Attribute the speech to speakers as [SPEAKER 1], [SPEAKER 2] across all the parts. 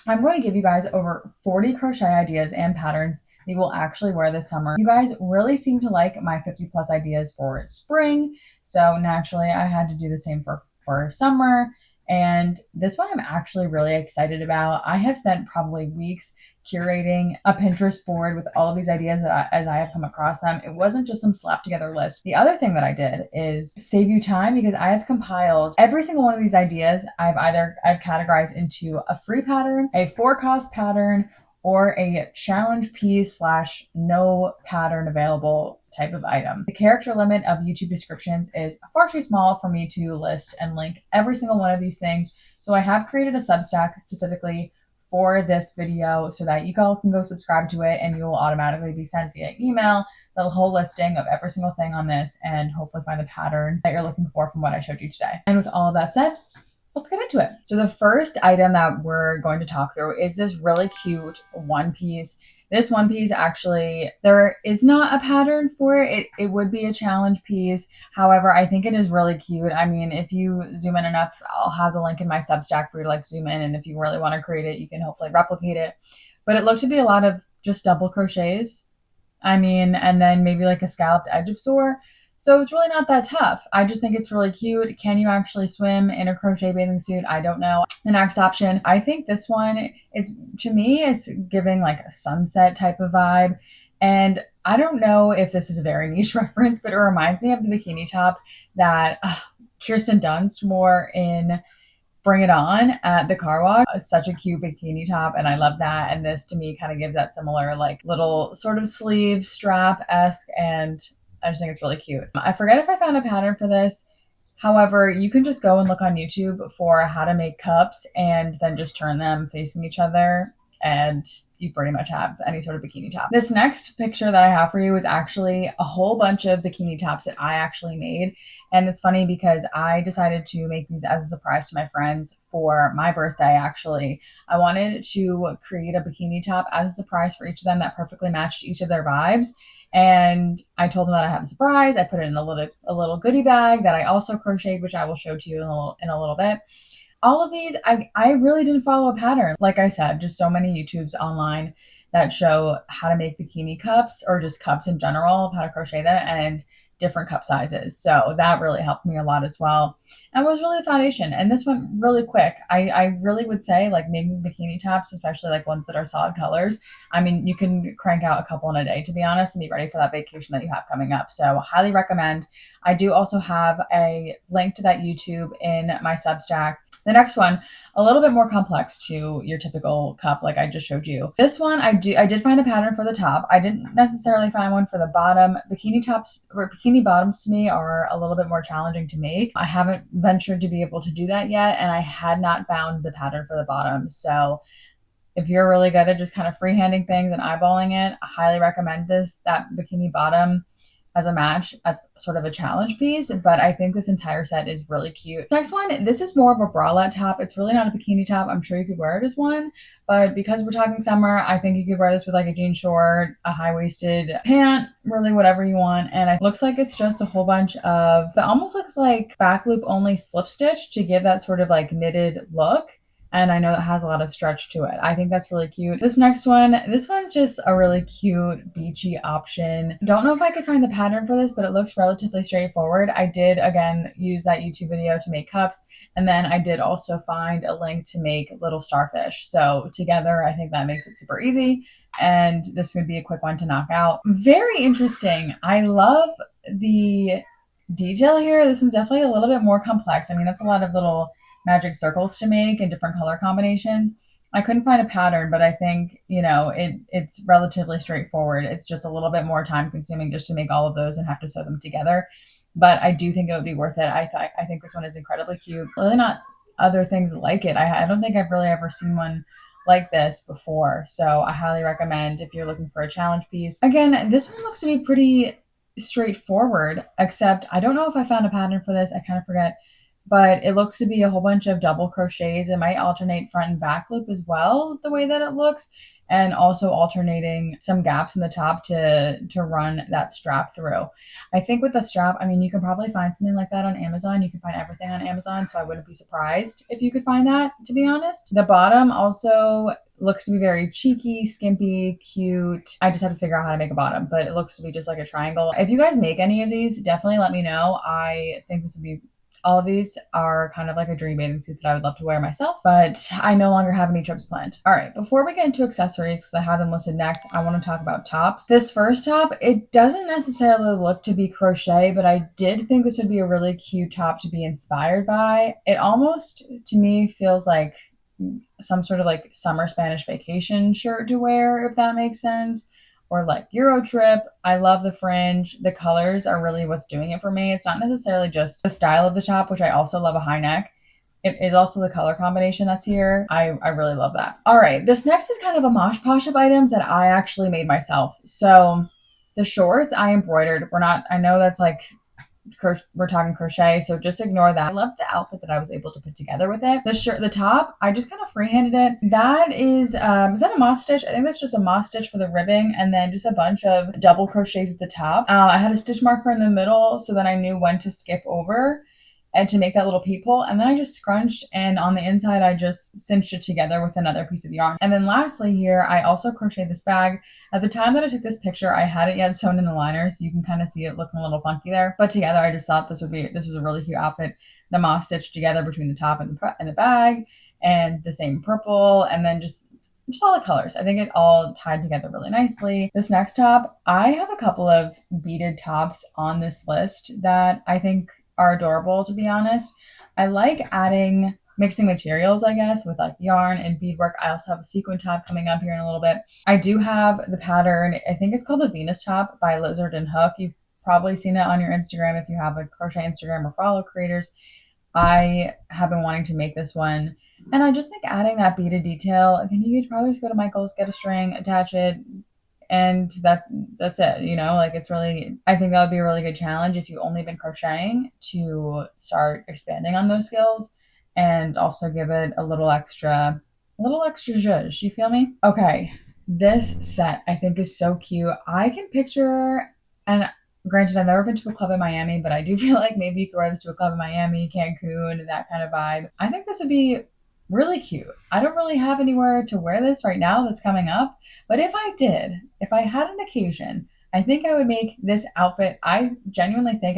[SPEAKER 1] I'm going to give you guys over 40 crochet ideas and patterns that you will actually wear this summer. You guys really seem to like my 50 plus ideas for spring, so naturally I had to do the same for summer. And this one I'm actually really excited about. I have spent probably weeks curating a Pinterest board with all of these ideas as I have come across them. It wasn't just some slapped together list. The other thing that I did is save you time because I have compiled every single one of these ideas. I've categorized into a free pattern, a for cost pattern, or a challenge piece slash no pattern available type of item. The character limit of YouTube descriptions is far too small for me to list and link every single one of these things. So I have created a Substack specifically for this video so that you all can go subscribe to it and you will automatically be sent via email the whole listing of every single thing on this and hopefully find the pattern that you're looking for from what I showed you today. And with all of that said, let's get into it. So the first item that we're going to talk through is this really cute one piece. This one piece actually, there is not a pattern for it. It would be a challenge piece. However, I think it is really cute. I mean, if you zoom in enough, I'll have the link in my Substack for you to like zoom in. And if you really want to create it, you can hopefully replicate it. But it looked to be a lot of just double crochets. I mean, and then maybe like a scalloped edge of sore. So it's really not that tough. I just think it's really cute. Can you actually swim in a crochet bathing suit? I don't know. The next option, I think this one is, to me, it's giving like a sunset type of vibe. And I don't know if this is a very niche reference, but it reminds me of the bikini top that Kirsten Dunst wore in Bring It On at the car wash. Such a cute bikini top, and I love that. And this to me kind of gives that similar like little sort of sleeve strap-esque, and I just think it's really cute. I forget if I found a pattern for this. However, you can just go and look on YouTube for how to make cups and then just turn them facing each other and you pretty much have any sort of bikini top. This next picture that I have for you is actually a whole bunch of bikini tops that I actually made. And it's funny because I decided to make these as a surprise to my friends for my birthday, actually. I wanted to create a bikini top as a surprise for each of them that perfectly matched each of their vibes. And I told them that I had a surprise. I put it in a little goodie bag that I also crocheted, which I will show to you in a little bit. All of these, I really didn't follow a pattern. Like I said, just so many YouTubes online that show how to make bikini cups or just cups in general, how to crochet them, and different cup sizes. So that really helped me a lot as well. And was really the foundation. And this went really quick. I really would say like making bikini tops, especially like ones that are solid colors. I mean, you can crank out a couple in a day, to be honest, and be ready for that vacation that you have coming up. So highly recommend. I do also have a link to that YouTube in my Substack. The next one, a little bit more complex to your typical cup like I just showed you. This one, I did find a pattern for the top. I didn't necessarily find one for the bottom. Bikini tops or bikini bottoms to me are a little bit more challenging to make. I haven't ventured to be able to do that yet, and I had not found the pattern for the bottom. So if you're really good at just kind of freehanding things and eyeballing it, I highly recommend that bikini bottom as a match, as sort of a challenge piece, but I think this entire set is really cute. Next one, this is more of a bralette top. It's really not a bikini top. I'm sure you could wear it as one, but because we're talking summer, I think you could wear this with like a jean short, a high-waisted pant, really whatever you want. And it looks like it's just a whole bunch of, it almost looks like back loop only slip stitch to give that sort of like knitted look. And I know that has a lot of stretch to it. I think that's really cute. This next one, this one's just a really cute beachy option. Don't know if I could find the pattern for this, but it looks relatively straightforward. I did, again, use that YouTube video to make cups. And then I did also find a link to make little starfish. So together, I think that makes it super easy. And this would be a quick one to knock out. Very interesting. I love the detail here. This one's definitely a little bit more complex. I mean, that's a lot of little magic circles to make and different color combinations. I couldn't find a pattern, but I think, it's relatively straightforward. It's just a little bit more time consuming just to make all of those and have to sew them together. But I do think it would be worth it. I think this one is incredibly cute. Really not other things like it. I don't think I've really ever seen one like this before. So I highly recommend if you're looking for a challenge piece. Again, this one looks to be pretty straightforward, except I don't know if I found a pattern for this. I kind of forget. but it looks to be a whole bunch of double crochets. It might alternate front and back loop as well, the way that it looks, and also alternating some gaps in the top to run that strap through. I think with the strap, I mean, you can probably find something like that on Amazon. You can find everything on Amazon, so I wouldn't be surprised if you could find that, to be honest. The bottom also looks to be very cheeky, skimpy, cute. I just have to figure out how to make a bottom, but it looks to be just like a triangle. If you guys make any of these, definitely let me know. I think this would be all of these are kind of like a dream bathing suit that I would love to wear myself, but I no longer have any trips planned. All right, before we get into accessories, because I have them listed next, I want to talk about tops. This first top, it doesn't necessarily look to be crochet, but I did think this would be a really cute top to be inspired by. It almost, to me, feels like some sort of like summer Spanish vacation shirt to wear, if that makes sense, or like Euro trip. I love the fringe. The colors are really what's doing it for me. It's not necessarily just the style of the top, which I also love a high neck. It is also the color combination that's here. I really love that. All right, this next is kind of a mosh posh of items that I actually made myself. So the shorts I embroidered. I know that's like we're talking crochet, so just ignore that. I love the outfit that I was able to put together with it. The top, I just kind of freehanded it. That is that a moss stitch? I think that's just a moss stitch for the ribbing, and then just a bunch of double crochets at the top. I had a stitch marker in the middle, so then I knew when to skip over and to make that little peephole. And then I just scrunched, and on the inside, I just cinched it together with another piece of yarn. And then lastly here, I also crocheted this bag. At the time that I took this picture, I hadn't yet sewn in the liner, so you can kind of see it looking a little funky there. But together, I just thought this was a really cute outfit. The moss stitched together between the top and the bag, and the same purple, and then just all the colors. I think it all tied together really nicely. This next top, I have a couple of beaded tops on this list that I think are adorable, to be honest. I like mixing materials, I guess, with like yarn and beadwork. I also have a sequin top coming up here in a little bit. I do have the pattern, I think it's called the Venus top by Lizard and Hook. You've probably seen it on your Instagram if you have a crochet Instagram or follow creators. I have been wanting to make this one, and I just think adding that beaded detail, I mean, you could probably just go to Michael's, get a string, attach it, and that's it, like it's really, I think that would be a really good challenge if you've only been crocheting, to start expanding on those skills and also give it a little extra zhuzh. You feel me? Okay, this set I think is so cute. I can picture, and granted I've never been to a club in Miami, but I do feel like maybe you could wear this to a club in Miami, Cancun, that kind of vibe. I think this would be really cute. I don't really have anywhere to wear this right now that's coming up, but if I had an occasion, I think I would make this outfit. I genuinely think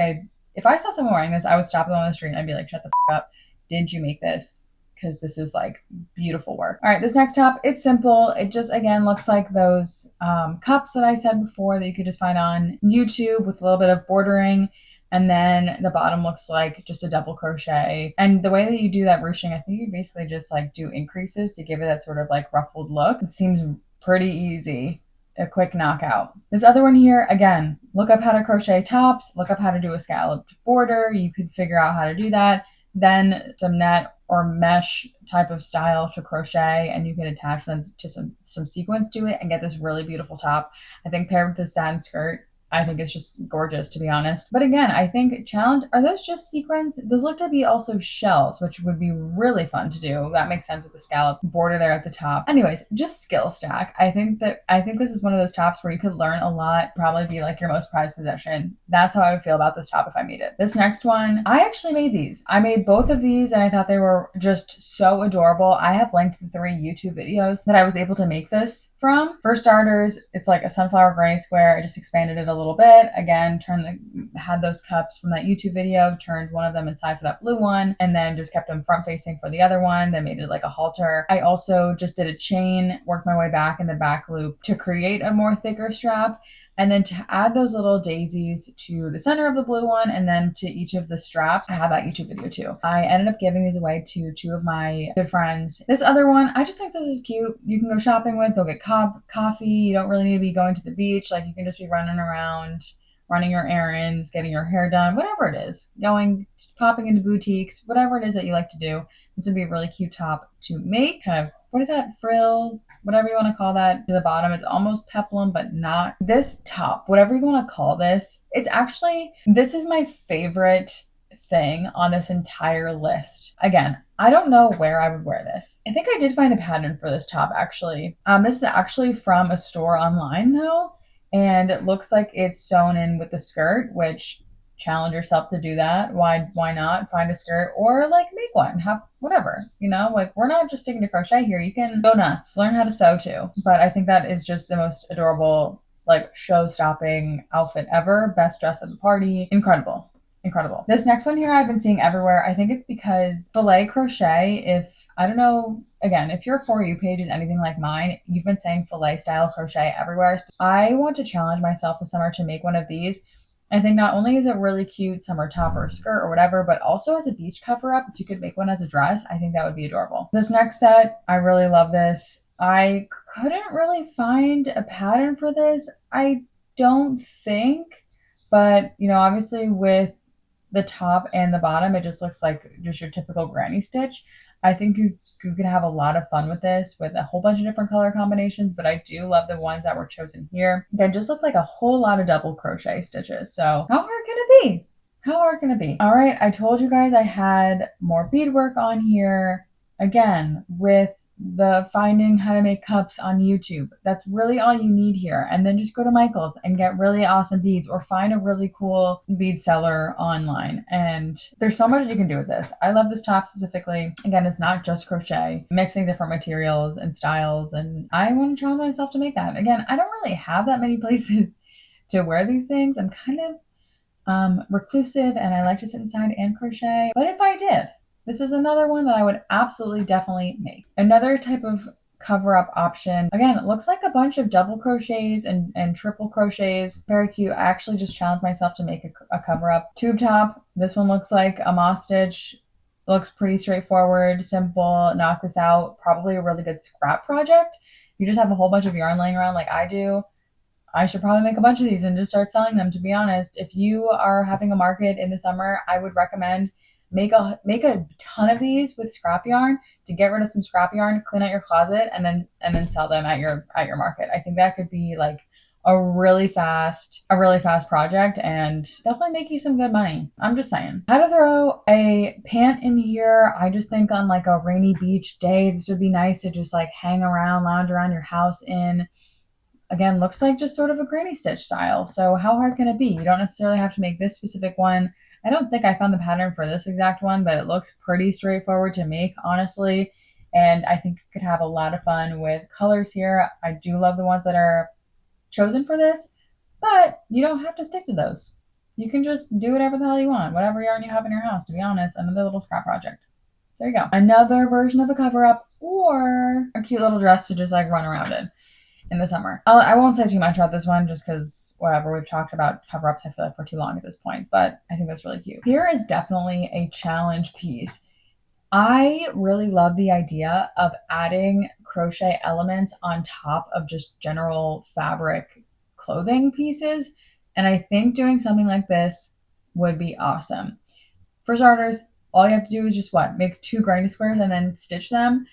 [SPEAKER 1] if I saw someone wearing this, I would stop them on the street and I'd be like, shut the up. Did you make this? Because this is like beautiful work. All right, this next top, it's simple. It just, again, looks like those cups that I said before that you could just find on YouTube with a little bit of bordering. And then the bottom looks like just a double crochet. And the way that you do that ruching, I think you basically just like do increases to give it that sort of like ruffled look. It seems pretty easy. A quick knockout. This other one here, again, look up how to crochet tops, look up how to do a scalloped border. You could figure out how to do that. Then some net or mesh type of style to crochet, and you can attach them to some sequins to it and get this really beautiful top. I think paired with the satin skirt, I think it's just gorgeous, to be honest. But again, I think are those just sequins? Those look to be also shells, which would be really fun to do. That makes sense with the scallop border there at the top. Anyways, just skill stack. I think this is one of those tops where you could learn a lot, probably be like your most prized possession. That's how I would feel about this top if I made it. This next one, I actually made these. I made both of these and I thought they were just so adorable. I have linked the 3 YouTube videos that I was able to make this from. For starters, it's like a sunflower gray square. I just expanded it a little bit. Again, had those cups from that YouTube video, turned one of them inside for that blue one, and then just kept them front facing for the other one. Then made it like a halter. I also just did a chain, worked my way back in the back loop to create a more thicker strap. And then to add those little daisies to the center of the blue one and then to each of the straps, I have that YouTube video too. I ended up giving these away to 2 of my good friends. This other one, I just think this is cute. You can go shopping with, go get coffee. You don't really need to be going to the beach. Like you can just be running around, running your errands, getting your hair done, whatever it is, popping into boutiques, whatever it is that you like to do. This would be a really cute top to make. Kind of, what is that, frill? Whatever you want to call that to the bottom. It's almost peplum, but not. This top, whatever you want to call this, this is my favorite thing on this entire list. Again, I don't know where I would wear this. I think I did find a pattern for this top actually. This is actually from a store online though, and it looks like it's sewn in with the skirt, which challenge yourself to do that. Why not find a skirt or like make one, have whatever, you know, like we're not just sticking to crochet here. You can go nuts, learn how to sew too. But I think that is just the most adorable, like show-stopping outfit ever. Best dress at the party. Incredible. Incredible. This next one here I've been seeing everywhere. I think it's because filet crochet, if I don't know, again, if your For You page is anything like mine, you've been saying filet style crochet everywhere. I want to challenge myself this summer to make one of these. I think not only is it really cute summer top or skirt or whatever, but also as a beach cover up, if you could make one as a dress, I think that would be adorable. This next set, I really love this. I couldn't really find a pattern for this, I don't think, but you know, obviously with the top and the bottom, it just looks like just your typical granny stitch. I think you could have a lot of fun with this with a whole bunch of different color combinations, but I do love the ones that were chosen here. Again, just looks like a whole lot of double crochet stitches. So how hard can it be? How hard can it be? All right, I told you guys I had more beadwork on here. Again, with the finding how to make cups on YouTube. That's really all you need here. And then just go to Michael's and get really awesome beads or find a really cool bead seller online. And there's so much you can do with this. I love this top specifically. Again, it's not just crochet, mixing different materials and styles. And I want to challenge myself to make that. Again, I don't really have that many places to wear these things. I'm kind of reclusive and I like to sit inside and crochet. But if I did, this is another one that I would absolutely definitely make. Another type of cover up option. Again, it looks like a bunch of double crochets and triple crochets. Very cute. I actually just challenged myself to make a cover up tube top. This one looks like a moss stitch. Looks pretty straightforward, simple. Knock this out. Probably a really good scrap project. You just have a whole bunch of yarn laying around like I do. I should probably make a bunch of these and just start selling them, to be honest. If you are having a market in the summer, I would recommend make a ton of these with scrap yarn to get rid of some scrap yarn, clean out your closet, and then sell them at your market. I think that could be like a really fast project and definitely make you some good money. I'm just saying. How to throw a pant in here. I just think on like a rainy beach day, this would be nice to just like hang around, lounge around your house in. Again, looks like just sort of a granny stitch style. So how hard can it be? You don't necessarily have to make this specific one. I don't think I found the pattern for this exact one, but it looks pretty straightforward to make, honestly. And I think you could have a lot of fun with colors here. I do love the ones that are chosen for this, but you don't have to stick to those. You can just do whatever the hell you want, whatever yarn you have in your house, to be honest. Another little scrap project. There you go. Another version of a cover up or a cute little dress to just like run around in the summer. I won't say too much about this one just because whatever, we've talked about cover-ups I feel like for too long at this point, but I think that's really cute. Here is definitely a challenge piece. I really love the idea of adding crochet elements on top of just general fabric clothing pieces, and I think doing something like this would be awesome. For starters, all you have to do is just make 2 granny squares and then stitch them.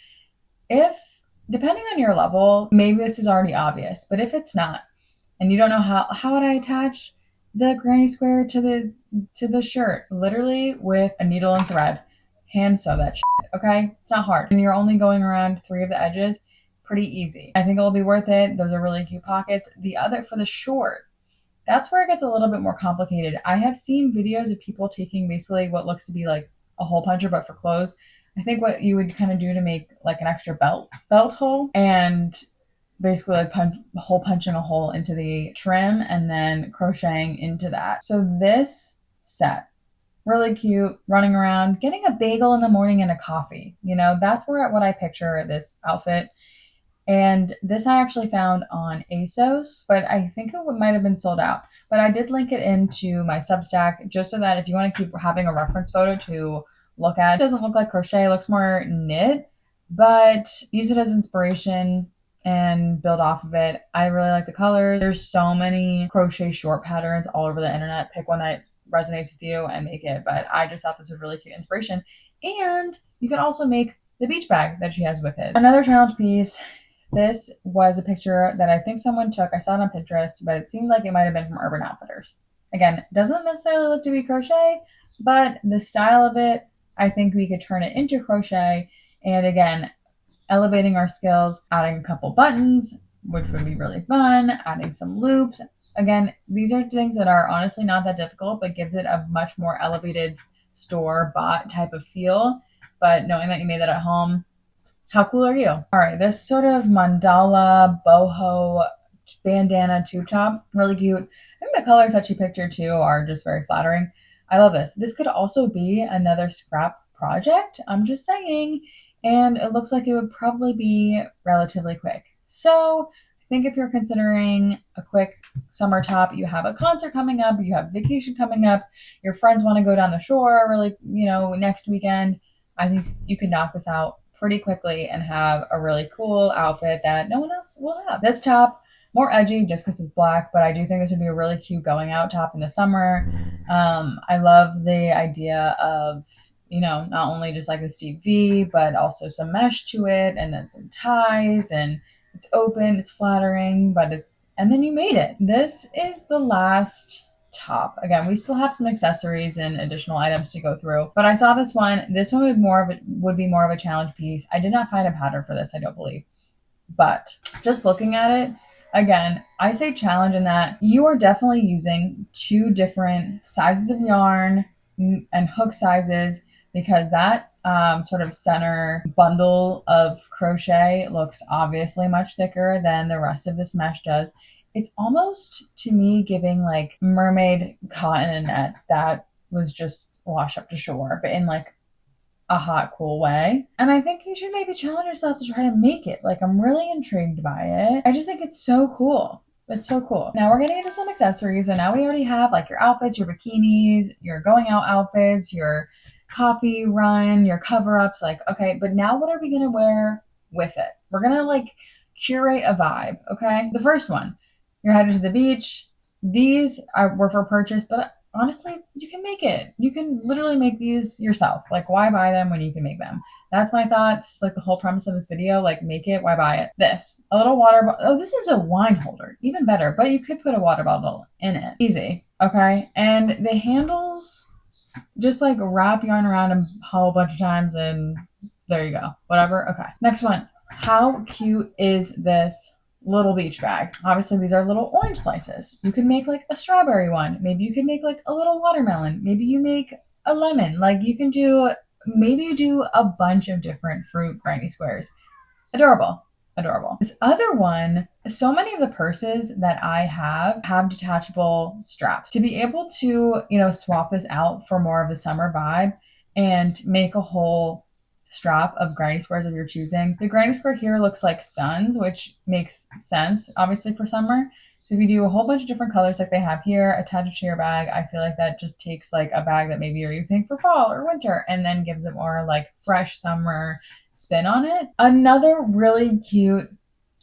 [SPEAKER 1] Depending on your level, maybe this is already obvious, but if it's not, and you don't know how would I attach the granny square to the shirt? Literally with a needle and thread. Hand sew that shit, okay? It's not hard. And you're only going around 3 of the edges. Pretty easy. I think it will be worth it. Those are really cute pockets. The other, for the short, that's where it gets a little bit more complicated. I have seen videos of people taking basically what looks to be like a hole puncher, but for clothes. I think what you would kind of do to make like an extra belt hole and basically like punching a hole into the trim and then crocheting into that. So this set, really cute, running around, getting a bagel in the morning and a coffee. You know, that's what I picture this outfit. And this I actually found on ASOS, but I think it might have been sold out. But I did link it into my Substack just so that if you want to keep having a reference photo to look at. It doesn't look like crochet, it looks more knit, but use it as inspiration and build off of it. I really like the colors. There's so many crochet short patterns all over the internet. Pick one that resonates with you and make it, but I just thought this was really cute inspiration. And you can also make the beach bag that she has with it. Another challenge piece. This was a picture that I think someone took. I saw it on Pinterest, but it seemed like it might have been from Urban Outfitters. Again, doesn't necessarily look to be crochet, but the style of it, I think we could turn it into crochet. And again, elevating our skills, adding a couple buttons, which would be really fun, adding some loops. Again, these are things that are honestly not that difficult, but gives it a much more elevated store-bought type of feel. But knowing that you made that at home, how cool are you? All right, this sort of mandala boho bandana tube top, really cute. I think the colors that she picked here too are just very flattering. I love this. This could also be another scrap project, I'm just saying, and it looks like it would probably be relatively quick. So I think if you're considering a quick summer top, you have a concert coming up, you have vacation coming up, your friends want to go down the shore really, next weekend, I think you could knock this out pretty quickly and have a really cool outfit that no one else will have. This top, more edgy just because it's black, but I do think this would be a really cute going out top in the summer. I love the idea of, not only just like a steep V, but also some mesh to it and then some ties, and it's open, it's flattering, and then you made it. This is the last top. Again, we still have some accessories and additional items to go through, but I saw this one. This one would be more of a challenge piece. I did not find a pattern for this, I don't believe, but just looking at it, again, I say challenge in that you are definitely using two different sizes of yarn and hook sizes, because that sort of center bundle of crochet looks obviously much thicker than the rest of this mesh does. It's almost, to me, giving like mermaid cotton net that was just washed up to shore, but in like a hot, cool way. And I think you should maybe challenge yourself to try to make it. Like, I'm really intrigued by it. I just think it's so cool. It's so cool. Now we're getting into some accessories. So now we already have like your outfits, your bikinis, your going out outfits, your coffee run, your cover ups. Like, okay, but now what are we going to wear with it? We're going to like curate a vibe. Okay. The first one, you're headed to the beach. These were for purchase, but honestly, you can make it. You can literally make these yourself. Like, why buy them when you can make them? That's my thoughts. Like the whole premise of this video, like make it, why buy it? This, a little water bottle. Oh, this is a wine holder, even better, but you could put a water bottle in it. Easy, okay? And the handles, just like wrap yarn around them a whole bunch of times and there you go, whatever. Okay, next one. How cute is this little beach bag? Obviously, these are little orange slices. You could make like a strawberry one. Maybe you could make like a little watermelon. Maybe you make a lemon. Like maybe you do a bunch of different fruit granny squares. Adorable. Adorable. This other one, so many of the purses that I have detachable straps. To be able to, swap this out for more of a summer vibe and make a whole strap of granny squares of your choosing. The granny square here looks like suns, which makes sense, obviously, for summer. So if you do a whole bunch of different colors like they have here, attach it to your bag, I feel like that just takes like a bag that maybe you're using for fall or winter and then gives it more like fresh summer spin on it. Another really cute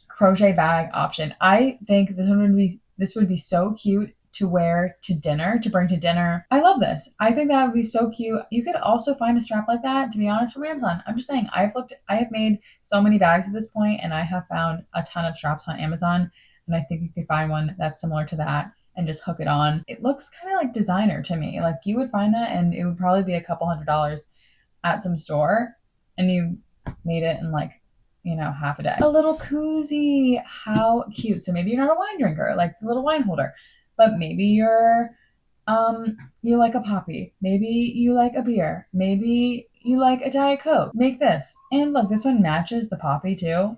[SPEAKER 1] crochet bag option. I think this would be so cute to wear to dinner, to bring to dinner. I love this. I think that would be so cute. You could also find a strap like that, to be honest, from Amazon. I'm just saying, I have made so many bags at this point, and I have found a ton of straps on Amazon, and I think you could find one that's similar to that and just hook it on. It looks kind of like designer to me. Like, you would find that and it would probably be a couple $100s at some store, and you made it in like, half a day. A little koozie. How cute. So maybe you're not a wine drinker, like the little wine holder, but maybe you like a poppy. Maybe you like a beer. Maybe you like a Diet Coke. Make this. And look, this one matches the poppy too.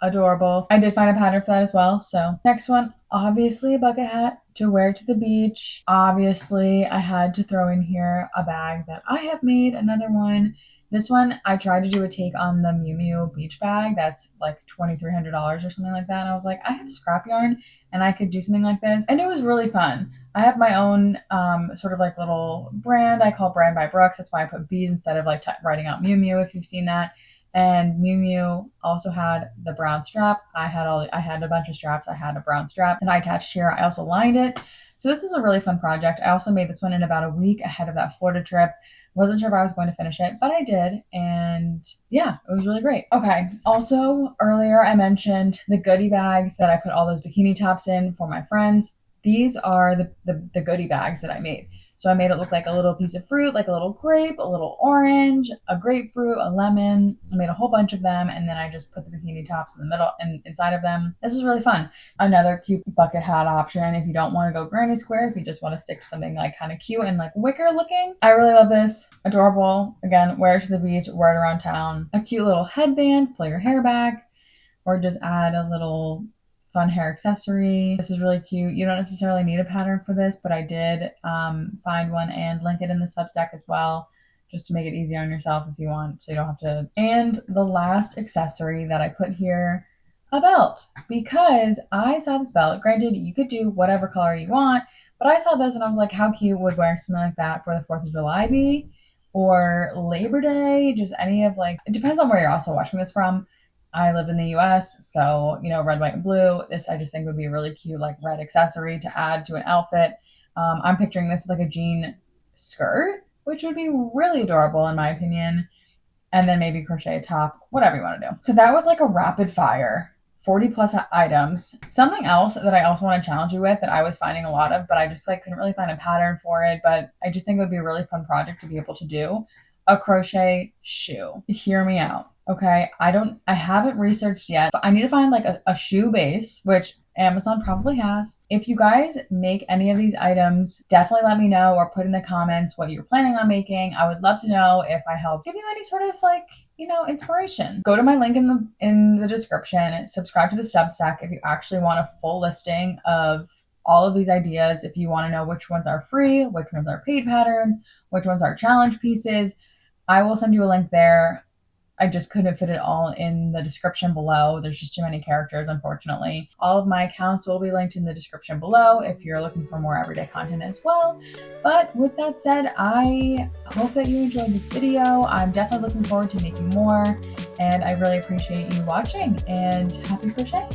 [SPEAKER 1] Adorable. I did find a pattern for that as well. So next one, obviously a bucket hat to wear to the beach. Obviously, I had to throw in here a bag that I have made, another one. This one, I tried to do a take on the Miu Miu beach bag. That's like $2,300 or something like that. And I was like, I have scrap yarn and I could do something like this. And it was really fun. I have my own sort of like little brand I call Brand by Brooks. That's why I put B's instead of like writing out Miu Miu, if you've seen that. And Miu Miu also had the brown strap. I had a bunch of straps. I had a brown strap and I attached here. I also lined it. So this was a really fun project. I also made this one in about a week ahead of that Florida trip. Wasn't sure if I was going to finish it, but I did. And yeah, it was really great. Okay. Also, earlier I mentioned the goodie bags that I put all those bikini tops in for my friends. These are the goodie bags that I made. So I made it look like a little piece of fruit, like a little grape, a little orange, a grapefruit, a lemon. I made a whole bunch of them, and then I just put the bikini tops in the middle and inside of them. This was really fun. Another cute bucket hat option if you don't want to go granny square, if you just want to stick to something like kind of cute and like wicker looking. I really love this. Adorable. Again, wear it to the beach, wear it around town. A cute little headband, pull your hair back, or just add a little fun hair accessory. This is really cute. You don't necessarily need a pattern for this, but I did find one and link it in the Substack as well, just to make it easier on yourself if you want, so you don't have to. And the last accessory that I put here, a belt, because I saw this belt. Granted, you could do whatever color you want, but I saw this and I was like, how cute would wearing something like that for the 4th of July be? Or Labor Day, just any of like, it depends on where you're also watching this from. I live in the US, so, you know, red, white, and blue. This I just think would be a really cute, like, red accessory to add to an outfit. I'm picturing this with like a jean skirt, which would be really adorable in my opinion. And then maybe crochet a top, whatever you want to do. So that was like a rapid fire 40 plus items. Something else that I also want to challenge you with that I was finding a lot of, but I just like couldn't really find a pattern for it, but I just think it would be a really fun project to be able to do. A crochet shoe. Hear me out. Okay, I haven't researched yet. I need to find like a shoe base, which Amazon probably has. If you guys make any of these items, definitely let me know or put in the comments what you're planning on making. I would love to know if I help give you any sort of like, you know, inspiration. Go to my link in the description, subscribe to the Substack if you actually want a full listing of all of these ideas. If you want to know which ones are free, which ones are paid patterns, which ones are challenge pieces, I will send you a link there. I just couldn't fit it all in the description below. There's just too many characters, unfortunately. All of my accounts will be linked in the description below if you're looking for more everyday content as well. But with that said, I hope that you enjoyed this video. I'm definitely looking forward to making more, and I really appreciate you watching, and happy crochet!